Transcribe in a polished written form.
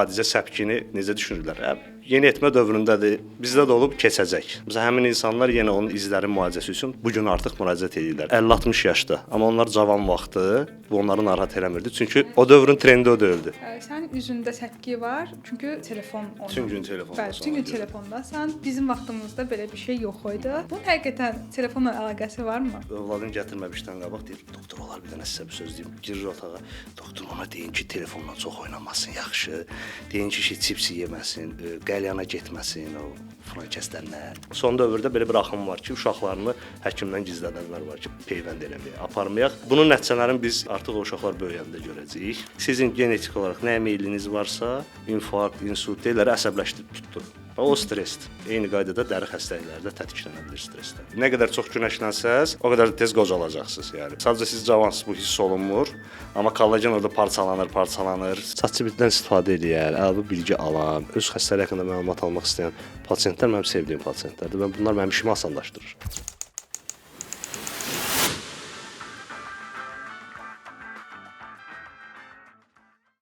adicə səpkini necə düşünürlər? Yeniyetmə dövründədir. Bizdə də olub keçəcək. Məsələn, həmin insanlar yenə onun izlərin müalicəsi üçün bu gün artıq müraciət edirlər. 50-60 yaşda. Amma onlar cavan vaxtı bu onları narahat eləmirdi. Çünki o dövrün trendi o deyildi. Sənin üzündə səpki var. Çünki telefon onu. Bütün gün telefonda. Bəli, bütün gün telefondasan. Bizim vaxtımızda belə bir şey yox idi. Bunun həqiqətən telefonla əlaqəsi varmı? Övladın gətirməmişdən qabaq deyir, doktor olar bir dənə sizə bir söz deyim. Girir otağa. Doktor ona deyin ki, telefonla çox oynamasın, yaxşı. Deyin ki, çipsi yeməsin, qəlyana getməsin, o filan kəsdənlər. Son dövrdə belə bir axım var ki, uşaqlarını həkimdən gizlədənlər var ki, peyvənd eləməyə, aparmayaq. Bunun nəticələrini biz artıq o uşaqlar böyüyəndə görəcəyik. Sizin genetik olaraq nə meyliniz varsa, infarkt, insult deyirlər, əsəbləşdirib tutdu. O stressdir. Eyni qaydada dəri xəstəlikləri də tətiklənə bilər stressdən. Nə qədər çox günəşlənsəz, o qədər tez qocalacaqsınız yəni. Sadəcə siz cavansınız, bu hiss olunmur, amma kollagen orada parçalanır. ChatGPT-dən istifadə edən, əlavə bilgi alan, öz xəstəliyi haqqında məlumat almaq istəyən pasientlər mənim sevdiyim pasientlərdir və bunlar mənim işimi asanlaşdırır.